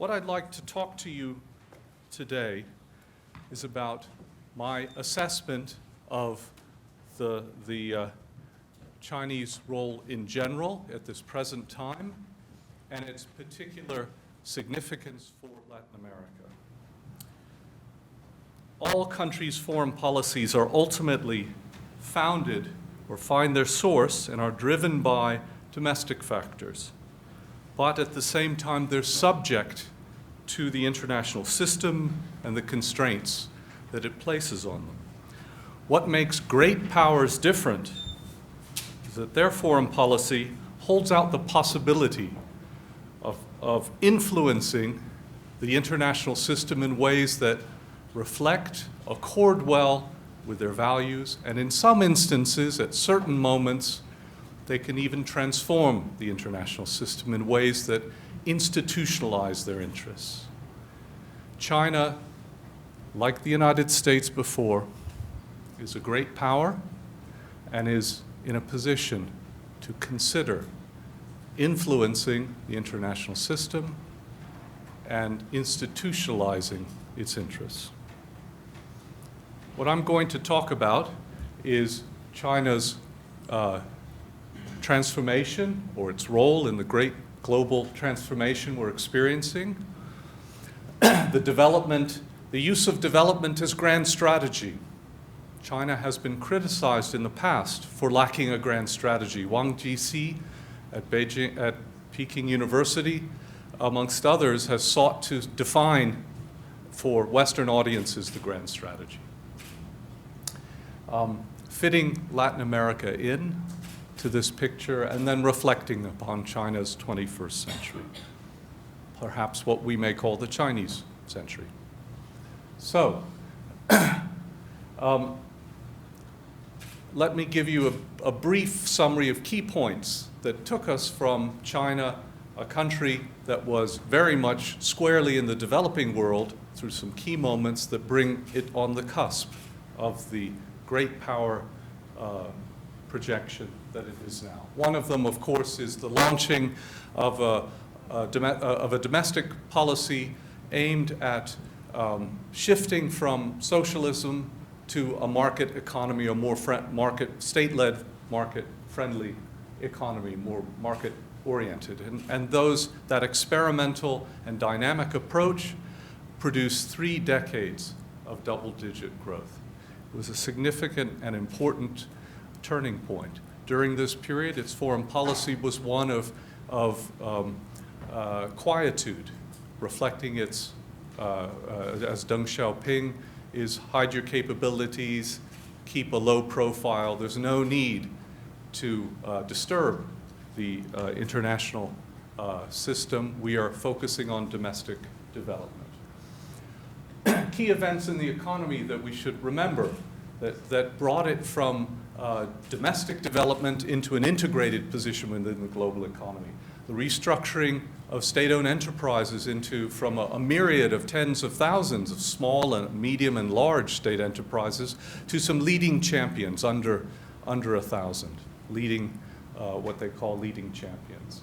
What I'd like to talk to you today is about my assessment of the Chinese role in general at this present time and its particular significance for Latin America. All countries' foreign policies are ultimately founded or find their source and are driven by domestic factors. But at the same time, they're subject to the international system and the constraints that it places on them. What makes great powers different is that their foreign policy holds out the possibility of influencing the international system in ways that reflect, accord well with their values, and in some instances, at certain moments, they can even transform the international system in ways that institutionalize their interests. China, like the United States before, is a great power and is in a position to consider influencing the international system and institutionalizing its interests. What I'm going to talk about is China's transformation, or its role in the great global transformation we're experiencing, the use of development as grand strategy. China has been criticized in the past for lacking a grand strategy. Wang Jixi at Peking University, amongst others, has sought to define for Western audiences the grand strategy. Fitting Latin America in to this picture and then reflecting upon China's 21st century, perhaps what we may call the Chinese century. So, let me give you a brief summary of key points that took us from China, a country that was very much squarely in the developing world, through some key moments that bring it on the cusp of the great power projection that it is now. One of them, of course, is the launching of a domestic policy aimed at shifting from socialism to a market economy, or more state-led, market-friendly economy, more market-oriented. And that experimental and dynamic approach produced 3 decades of double-digit growth. It was a significant and important turning point. During this period, its foreign policy was one of quietude, reflecting its, as Deng Xiaoping, is hide your capabilities, keep a low profile. There's no need to disturb the international system. We are focusing on domestic development. Key events in the economy that we should remember that brought it from domestic development into an integrated position within the global economy. The restructuring of state-owned enterprises from a myriad of tens of thousands of small and medium and large state enterprises to some leading champions under 1,000, leading what they call leading champions.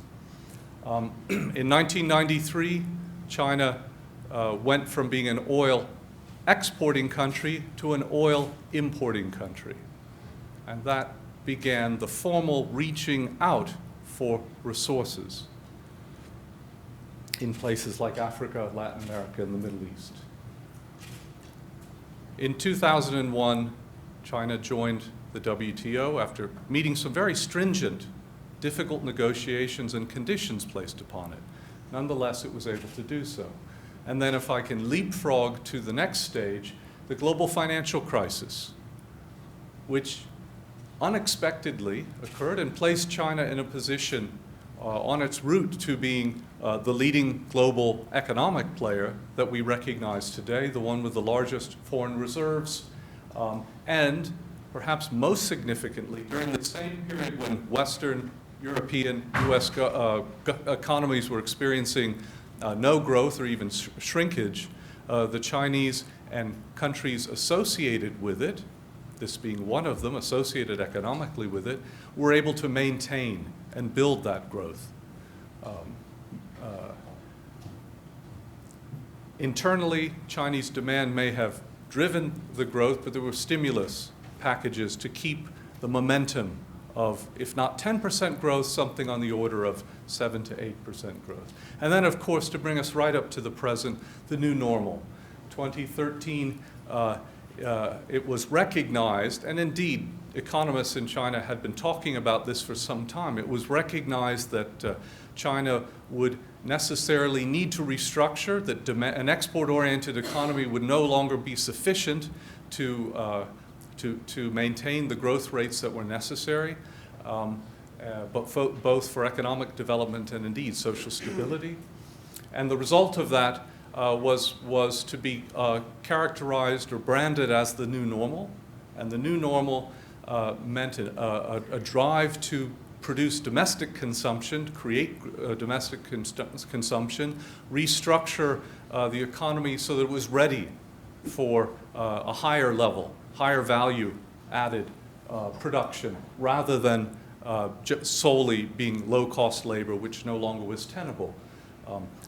In 1993, China went from being an oil exporting country to an oil importing country. And that began the formal reaching out for resources in places like Africa, Latin America, and the Middle East. In 2001, China joined the WTO after meeting some very stringent, difficult negotiations and conditions placed upon it. Nonetheless, it was able to do so. And then if I can leapfrog to the next stage, the global financial crisis, which unexpectedly occurred and placed China in a position on its route to being the leading global economic player that we recognize today, the one with the largest foreign reserves, and perhaps most significantly, during the same period when Western, European, US economies were experiencing no growth or even shrinkage, the Chinese and countries associated with it, this being one of them, associated economically with it, were able to maintain and build that growth. Internally, Chinese demand may have driven the growth, but there were stimulus packages to keep the momentum of, if not 10% growth, something on the order of 7 to 8% growth. And then, of course, to bring us right up to the present, the new normal. 2013, it was recognized, and indeed, economists in China had been talking about this for some time. It was recognized that China would necessarily need to restructure, that an export-oriented economy would no longer be sufficient to maintain the growth rates that were necessary, but both for economic development and indeed social stability. And the result of that was to be characterized or branded as the new normal. And the new normal meant a drive to produce domestic consumption, to create domestic consumption, restructure the economy so that it was ready for a higher level, higher value added production, rather than solely being low-cost labor, which no longer was tenable.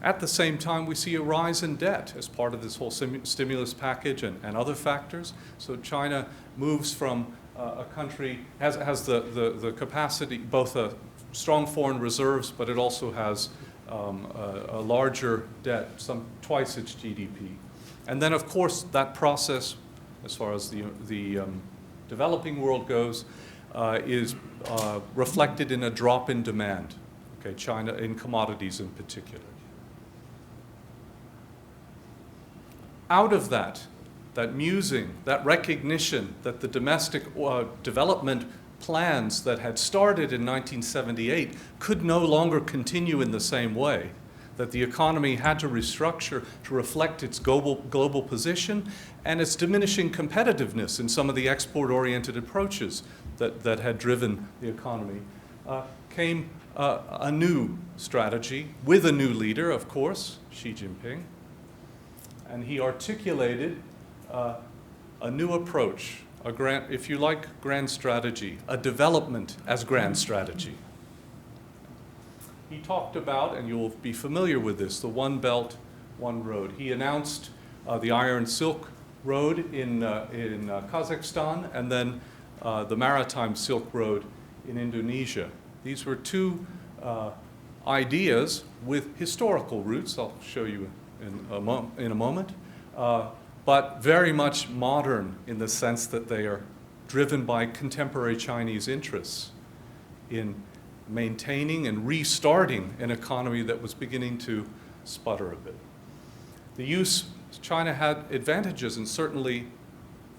At the same time, we see a rise in debt as part of this whole stimulus package and other factors. So China moves from a country, has the capacity, both strong foreign reserves, but it also has a larger debt, some twice its GDP. And then, of course, that process, as far as the developing world goes, is reflected in a drop in demand. Okay, China in commodities in particular. Out of that musing, that recognition that the domestic development plans that had started in 1978 could no longer continue in the same way, that the economy had to restructure to reflect its global position and its diminishing competitiveness in some of the export-oriented approaches that had driven the economy, came a new strategy with a new leader, of course, Xi Jinping. And he articulated a new approach, if you like, grand strategy, a development as grand strategy. He talked about, and you'll be familiar with this, the One Belt, One Road. He announced the Iron Silk Road in Kazakhstan, and then the Maritime Silk Road in Indonesia. These were two ideas with historical roots. I'll show you in a moment. But very much modern in the sense that they are driven by contemporary Chinese interests in maintaining and restarting an economy that was beginning to sputter a bit. China had advantages, and certainly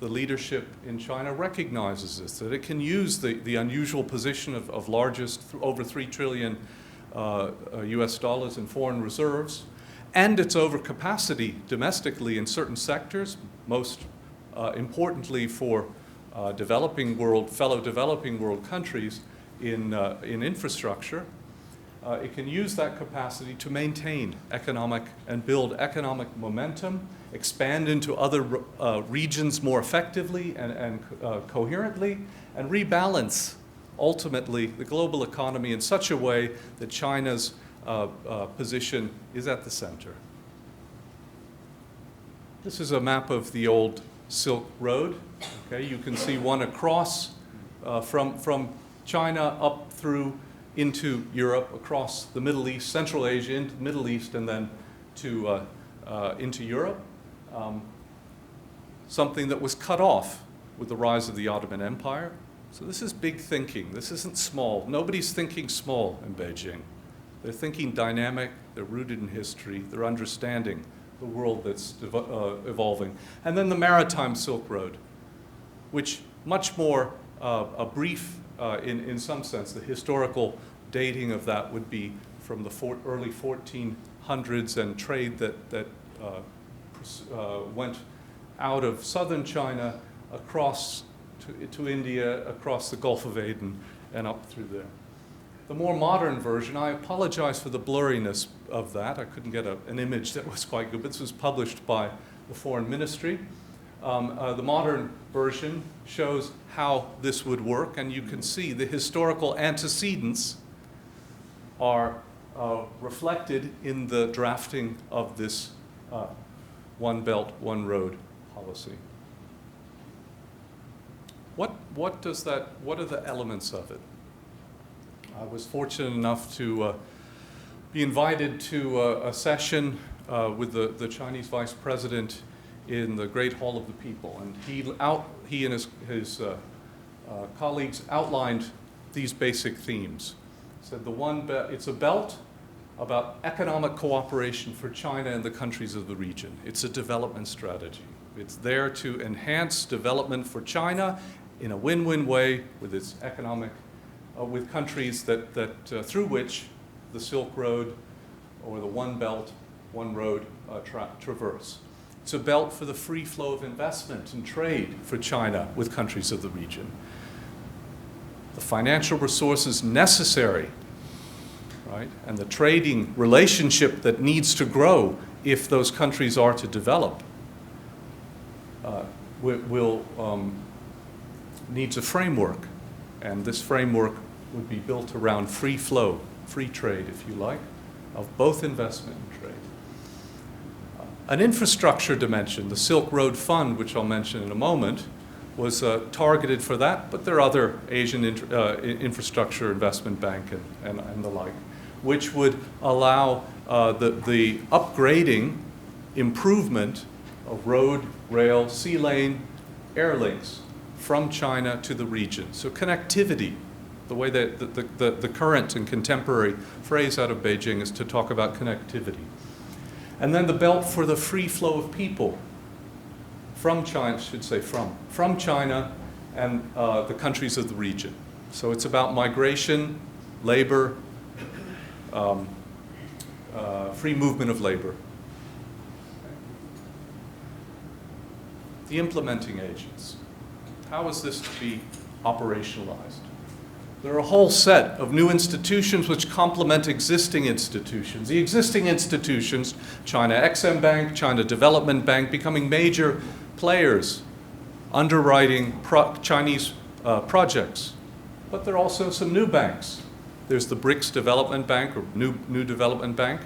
the leadership in China recognizes this, that it can use the unusual position of largest, over 3 trillion US dollars in foreign reserves, and its overcapacity domestically in certain sectors, most importantly for fellow developing world countries in infrastructure. It can use that capacity to maintain economic and build economic momentum, expand into other regions more effectively and coherently, and rebalance ultimately the global economy in such a way that China's position is at the center. This is a map of the old Silk Road. Okay, you can see one across from China up through into Europe, across the Middle East, Central Asia, into the Middle East, and then into Europe. Something that was cut off with the rise of the Ottoman Empire. So this is big thinking. This isn't small. Nobody's thinking small in Beijing. They're thinking dynamic, they're rooted in history, they're understanding the world that's evolving. And then the Maritime Silk Road, which much more a brief, in some sense, the historical dating of that would be from the early 1400s, and trade that went out of southern China across to India, across the Gulf of Aden, and up through there. The more modern version, I apologize for the blurriness of that. I couldn't get an image that was quite good, but this was published by the Foreign Ministry. The modern version shows how this would work, and you can see the historical antecedents are reflected in the drafting of this One Belt, One Road policy. What are the elements of it? I was fortunate enough to be invited to a session with the Chinese Vice President in the Great Hall of the People, and he and his colleagues outlined these basic themes. He said it's a belt about economic cooperation for China and the countries of the region. It's a development strategy. It's there to enhance development for China in a win-win way with its economic, with countries that through which the Silk Road or the One Belt, One Road traverse. It's a belt for the free flow of investment and trade for China with countries of the region. The financial resources necessary, right, and the trading relationship that needs to grow if those countries are to develop needs a framework, and this framework would be built around free flow, free trade, if you like, of both investment and trade. An infrastructure dimension, the Silk Road Fund, which I'll mention in a moment, was targeted for that, but there are other Asian infrastructure investment bank and the like, which would allow the upgrading, improvement of road, rail, sea lane, air links from China to the region. So connectivity, the way that the current and contemporary phrase out of Beijing is to talk about connectivity. And then the belt for the free flow of people from China, from China and the countries of the region. So it's about migration, labor, free movement of labor. The implementing agents. How is this to be operationalized? There are a whole set of new institutions which complement existing institutions. The existing institutions, China Exim Bank, China Development Bank, becoming major players underwriting Chinese projects. But there are also some new banks. There's the BRICS Development Bank, or New Development Bank,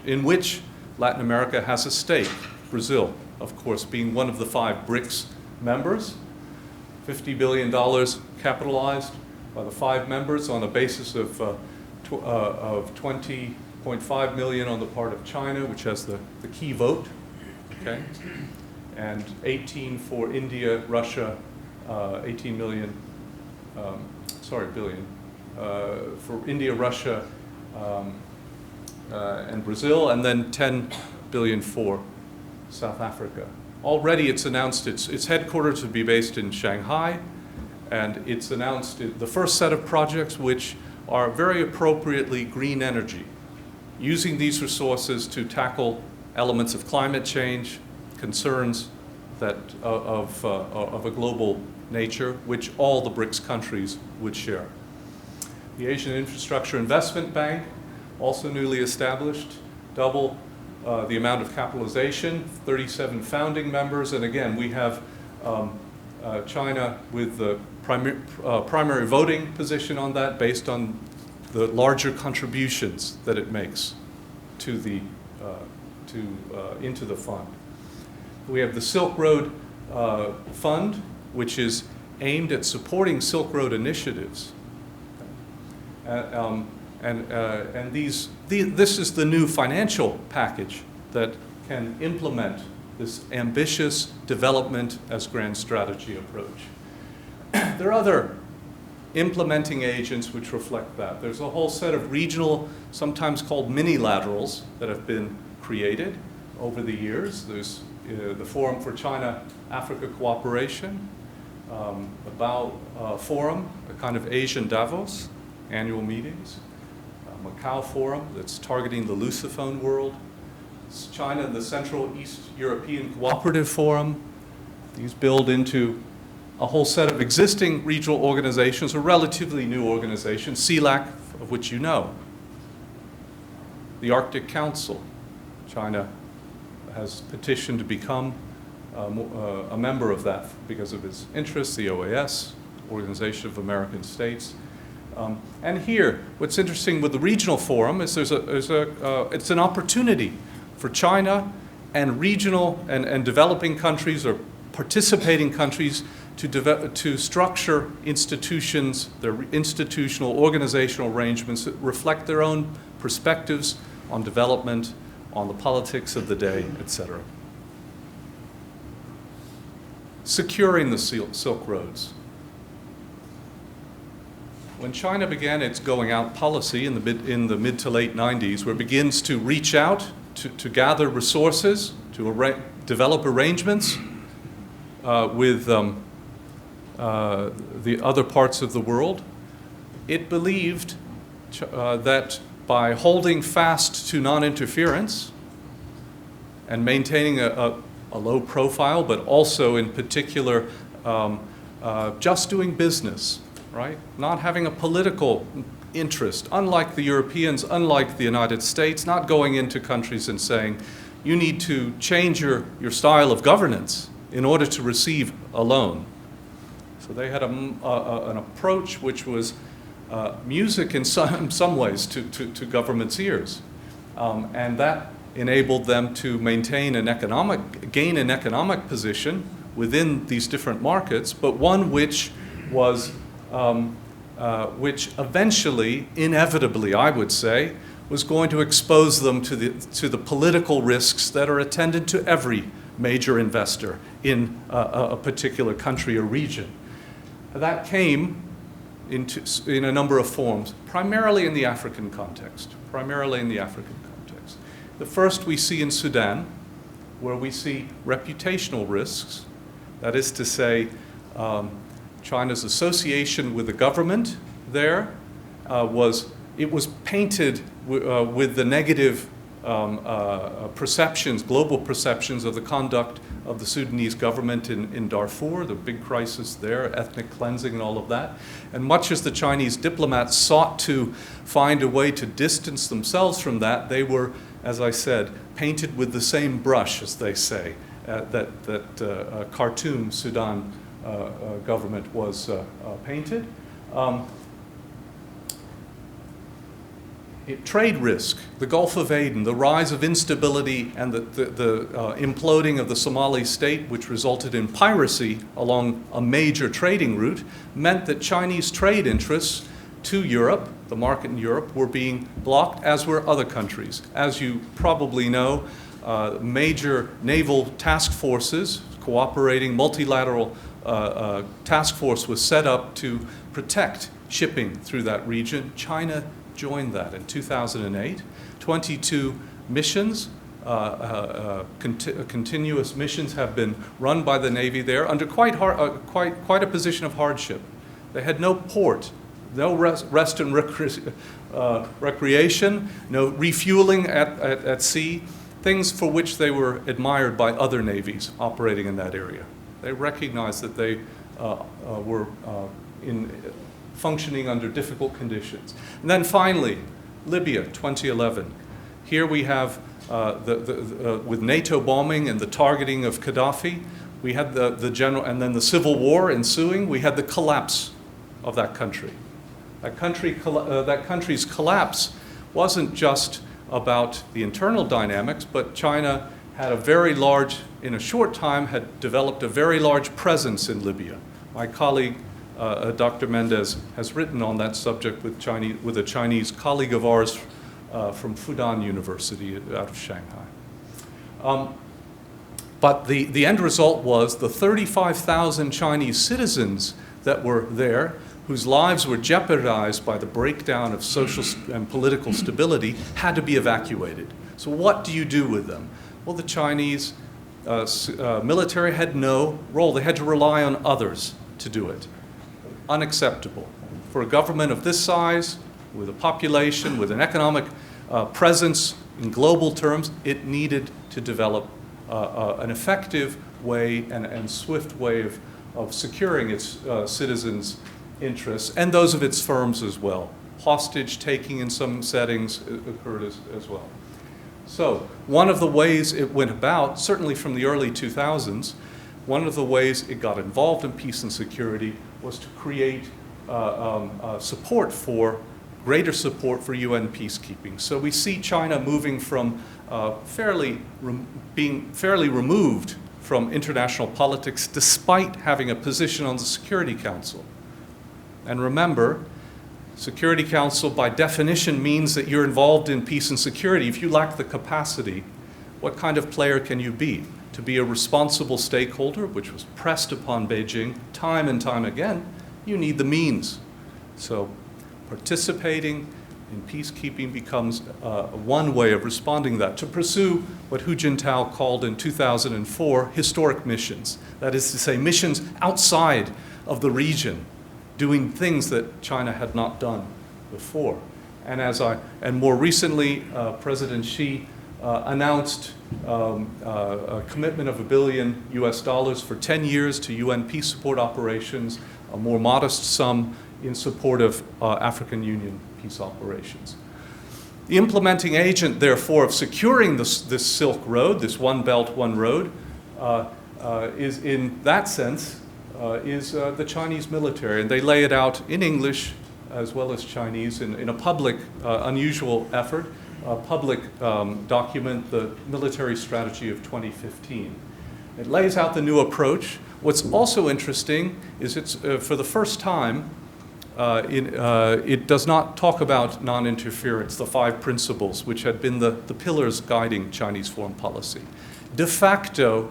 in which Latin America has a stake. Brazil, of course, being one of the 5 BRICS members. $50 billion capitalized by the 5 members on a basis of 20.5 million on the part of China, which has the key vote, okay? And 18 for India, Russia, 18 million, billion, for India, Russia, and Brazil, and then 10 billion for South Africa. Already it's announced its headquarters to be based in Shanghai, and it's announced the first set of projects which are very appropriately green energy, using these resources to tackle elements of climate change, concerns that of a global nature, which all the BRICS countries would share. The Asian Infrastructure Investment Bank, also newly established, double the amount of capitalization, 37 founding members, and again, we have China with the primary voting position on that based on the larger contributions that it makes to the into the fund. We have the Silk Road Fund, which is aimed at supporting Silk Road initiatives. This is the new financial package that can implement this ambitious development as grand strategy approach. There are other implementing agents which reflect that. There's a whole set of regional, sometimes called mini-laterals, that have been created over the years. There's the Forum for China-Africa Cooperation, the Bao Forum, a kind of Asian Davos, annual meetings. Macau Forum that's targeting the Lusophone world. It's China, the Central East European Cooperative Forum. These build into a whole set of existing regional organizations, or relatively new organizations, CELAC, of which you know. The Arctic Council. China has petitioned to become a member of that because of its interests, the OAS, Organization of American States. And here, what's interesting with the regional forum is it's an opportunity for China and regional and developing countries or participating countries to structure institutions, their institutional organizational arrangements that reflect their own perspectives on development, on the politics of the day, etc. Securing the Silk Roads. When China began its going out policy in the mid to late 90s, where it begins to reach out to gather resources, to develop arrangements with the other parts of the world, it believed that by holding fast to non-interference and maintaining a low profile, but also in particular just doing business, right? Not having a political interest, unlike the Europeans, unlike the United States, not going into countries and saying, you need to change your style of governance in order to receive a loan. So they had an approach which was music in some ways to government's ears. And that enabled them to maintain gain an economic position within these different markets, but one which was which eventually, inevitably, I would say, was going to expose them to the political risks that are attendant to every major investor in a particular country or region. That came in a number of forms, primarily in the African context. The first we see in Sudan, where we see reputational risks. That is to say, China's association with the government there was painted with the negative perceptions, global perceptions of the conduct of the Sudanese government in Darfur, the big crisis there, ethnic cleansing and all of that. And much as the Chinese diplomats sought to find a way to distance themselves from that, they were, as I said, painted with the same brush, as they say, that Khartoum, Sudan government was painted. Trade risk, the Gulf of Aden, the rise of instability and the imploding of the Somali state, which resulted in piracy along a major trading route, meant that Chinese trade interests to Europe, the market in Europe, were being blocked, as were other countries. As you probably know, major naval task forces, cooperating multilateral task force was set up to protect shipping through that region. China joined that in 2008. 22 missions, continuous missions have been run by the Navy there under quite a position of hardship. They had no port, no rest and recreation, no refueling at sea, things for which they were admired by other navies operating in that area. They recognized that they were functioning under difficult conditions. And then finally, Libya, 2011. Here we have, with NATO bombing and the targeting of Gaddafi, we had the general, and then the civil war ensuing, we had the collapse of that country. That country's collapse wasn't just about the internal dynamics, but China had in a short time, had developed a very large presence in Libya. My colleague, Dr. Mendez, has written on that subject with a Chinese colleague of ours from Fudan University out of Shanghai. But the end result was the 35,000 Chinese citizens that were there, whose lives were jeopardized by the breakdown of social and political stability, had to be evacuated. So what do you do with them? Well, the Chinese military had no role. They had to rely on others to do it. Unacceptable. For a government of this size, with a population, with an economic presence in global terms, it needed to develop an effective way and swift way of securing its citizens' interests and those of its firms as well. Hostage taking in some settings occurred as well. So one of the ways it went about, certainly from the early 2000s, one of the ways it got involved in peace and security was to create greater support for UN peacekeeping. So we see China moving from being fairly removed from international politics despite having a position on the Security Council. And remember, Security Council by definition means that you're involved in peace and security. If you lack the capacity, what kind of player can you be? To be a responsible stakeholder, which was pressed upon Beijing time and time again, you need the means. So participating in peacekeeping becomes one way of responding to that, to pursue what Hu Jintao called in 2004 historic missions. That is to say, missions outside of the region, doing things that China had not done before. And more recently, President Xi announced a commitment of $1 billion for 10 years to UN peace support operations, a more modest sum in support of African Union peace operations. The implementing agent, therefore, of securing this Silk Road, this one belt, one road, is in that sense, is the Chinese military. And they lay it out in English as well as Chinese in a public, unusual effort, a public document, the Military Strategy of 2015. It lays out the new approach. What's also interesting is it's, for the first time, it does not talk about non-interference, the 5 principles, which had been the pillars guiding Chinese foreign policy. De facto,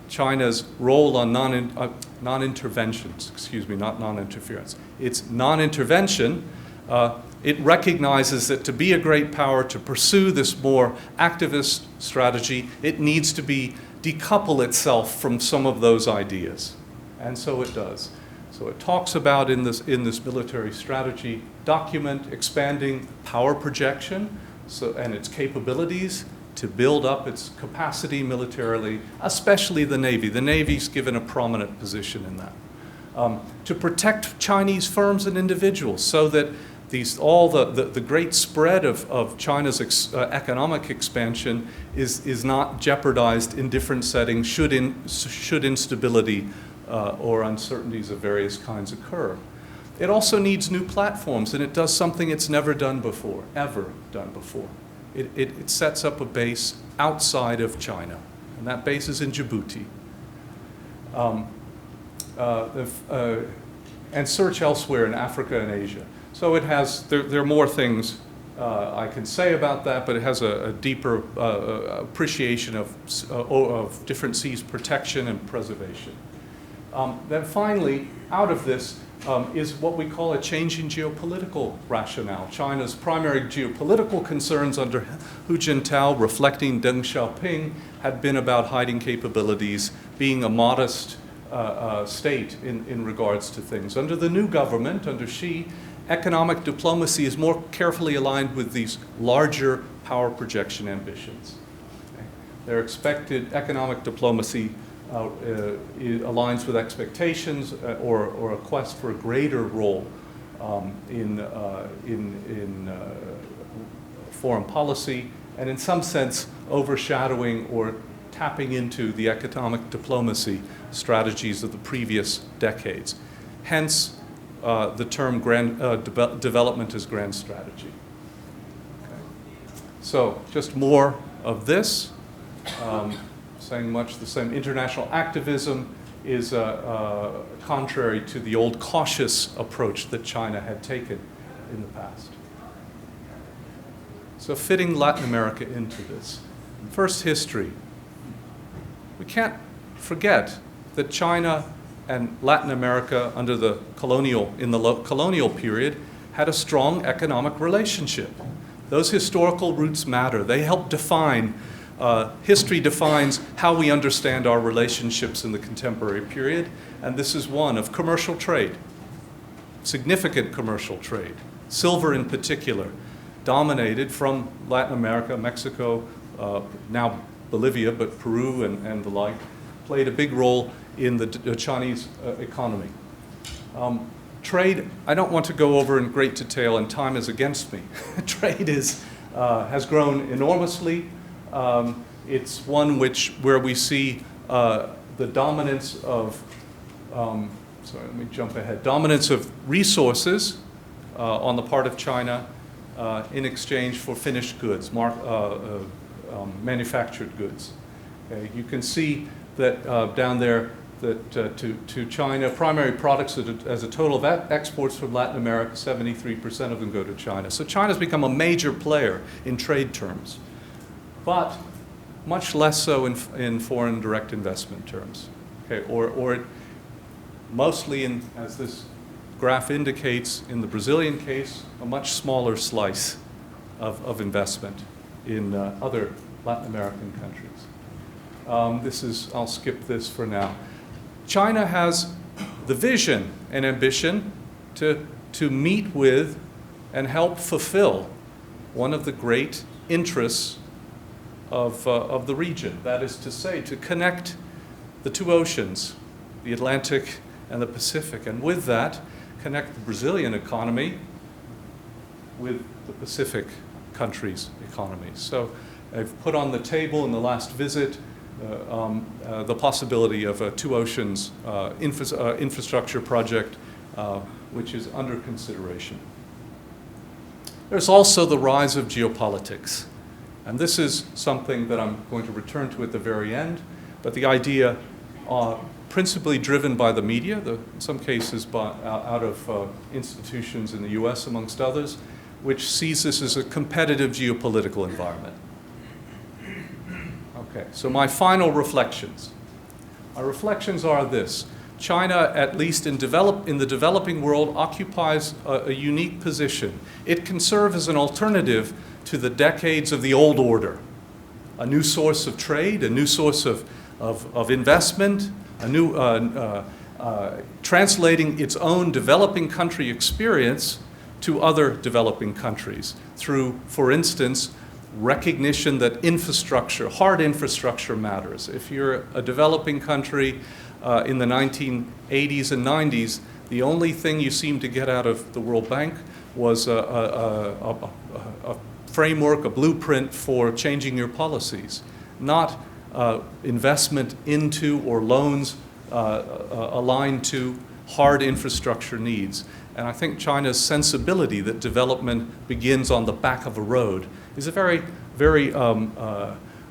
China's role on non-interventions, not non-interference. It's non-intervention. It recognizes that to be a great power, to pursue this more activist strategy, it needs to decouple itself from some of those ideas. And so it does. So it talks about in this military strategy document expanding power projection and its capabilities to build up its capacity militarily, especially the Navy. The Navy's given a prominent position in that. To protect Chinese firms and individuals so that all the great spread of China's economic expansion is not jeopardized in different settings should instability or uncertainties of various kinds occur. It also needs new platforms, and it does something it's never done before, ever done before. It sets up a base outside of China, and that base is in Djibouti. And search elsewhere in Africa and Asia. So it has, there are more things I can say about that, but it has a deeper appreciation of different seas protection and preservation. Then finally, out of this is what we call a changing geopolitical rationale. China's primary geopolitical concerns under Hu Jintao, reflecting Deng Xiaoping, had been about hiding capabilities, being a modest state in regards to things. Under the new government, under Xi, economic diplomacy is more carefully aligned with these larger power projection ambitions. Okay? Their expected economic diplomacy aligns with expectations or a quest for a greater role in foreign policy, and in some sense overshadowing or tapping into the economic diplomacy strategies of the previous decades. Hence, the term development as grand strategy. Okay. So, just more of this. Saying much the same. International activism is contrary to the old cautious approach that China had taken in the past. So fitting Latin America into this. First, history. We can't forget that China and Latin America under the colonial period had a strong economic relationship. Those historical roots matter. They help define history defines how we understand our relationships in the contemporary period, and this is one of commercial trade, significant commercial trade. Silver in particular, dominated from Latin America, Mexico, now Bolivia, but Peru and the like, played a big role in the Chinese economy. Trade, I don't want to go over in great detail, and time is against me. Trade has grown enormously. It's one where we see the dominance of, dominance of resources on the part of China in exchange for finished goods, manufactured goods. Okay? You can see that down there that to China, primary products as a total of exports from Latin America, 73% of them go to China. So China's become a major player in trade terms, but much less so in foreign direct investment terms. Okay? Or mostly, as this graph indicates, in the Brazilian case, a much smaller slice of investment in other Latin American countries. I'll skip this for now. China has the vision and ambition to meet with and help fulfill one of the great interests of the region. That is to say, to connect the two oceans, the Atlantic and the Pacific, and with that, connect the Brazilian economy with the Pacific countries' economies. So I've put on the table in the last visit the possibility of a two oceans infrastructure project, which is under consideration. There's also the rise of geopolitics. And this is something that I'm going to return to at the very end, but the idea principally driven by the media, in some cases out of institutions in the US, amongst others, which sees this as a competitive geopolitical environment. Okay, so my final reflections. My reflections are this. China, at least in the developing world, occupies a unique position. It can serve as an alternative to the decades of the old order, a new source of trade, a new source of investment, a new translating its own developing country experience to other developing countries through, for instance, recognition that infrastructure, hard infrastructure matters. If you're a developing country in the 1980s and 90s, the only thing you seemed to get out of the World Bank was a framework, a blueprint for changing your policies, not investment into or loans aligned to hard infrastructure needs. And I think China's sensibility that development begins on the back of a road is a very, very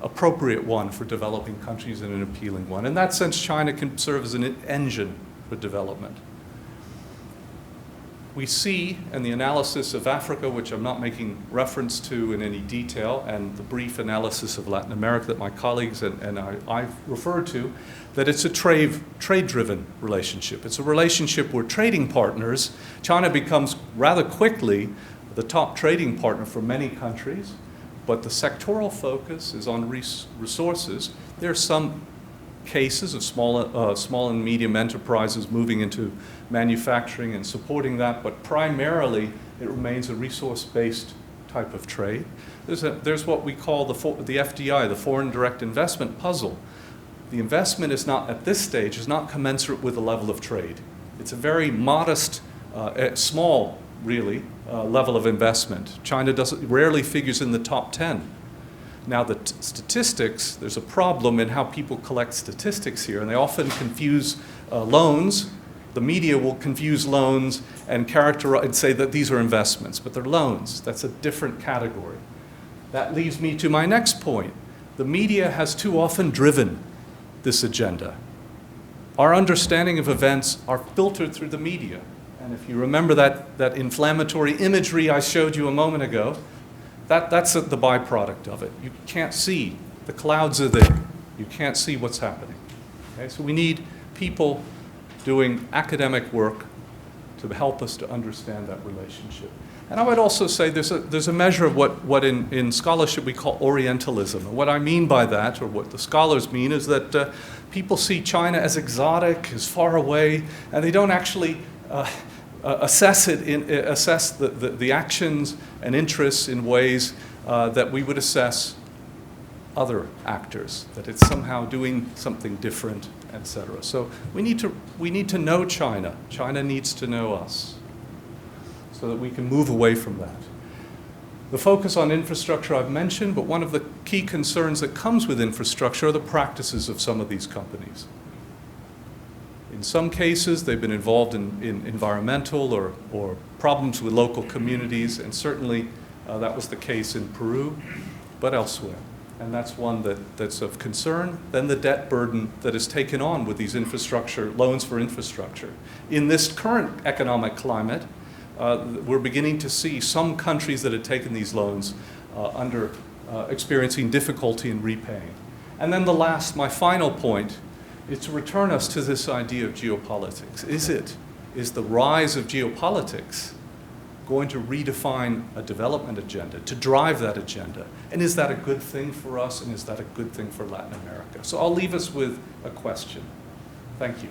appropriate one for developing countries and an appealing one. In that sense, China can serve as an engine for development. We see in the analysis of Africa, which I'm not making reference to in any detail, and the brief analysis of Latin America that my colleagues and I referred to, that it's a trade-driven relationship. It's a relationship where trading partners, China becomes rather quickly the top trading partner for many countries, but the sectoral focus is on resources. There are some cases of small and medium enterprises moving into manufacturing and supporting that, but primarily it remains a resource-based type of trade. There's what we call the FDI, the foreign direct investment puzzle. The investment is not, at this stage, is not commensurate with the level of trade. It's a very modest, small, really, level of investment. China rarely figures in the top 10. Now, the statistics, there's a problem in how people collect statistics here, and they often confuse loans. The media will confuse loans and say that these are investments, but they're loans. That's a different category. That leads me to my next point. The media has too often driven this agenda. Our understanding of events are filtered through the media. And if you remember that inflammatory imagery I showed you a moment ago, that's the byproduct of it. You can't see. The clouds are there. You can't see what's happening. Okay? So we need people doing academic work to help us to understand that relationship. And I would also say there's a measure of what in scholarship we call Orientalism. And what I mean by that, or what the scholars mean, is that people see China as exotic, as far away, and they don't actually assess the actions and interests in ways that we would assess other actors, that it's somehow doing something different, etc. So we need to know China. China needs to know us, so that we can move away from that. The focus on infrastructure I've mentioned, but one of the key concerns that comes with infrastructure are the practices of some of these companies. In some cases, they've been involved in environmental or problems with local communities, and certainly that was the case in Peru, but elsewhere. and that's one that's of concern. Then the debt burden that is taken on with these infrastructure, loans for infrastructure. In this current economic climate, we're beginning to see some countries that had taken these loans experiencing difficulty in repaying. And then my final point, is to return us to this idea of geopolitics. Is the rise of geopolitics going to redefine a development agenda, to drive that agenda? And is that a good thing for us, and is that a good thing for Latin America? So I'll leave us with a question. Thank you.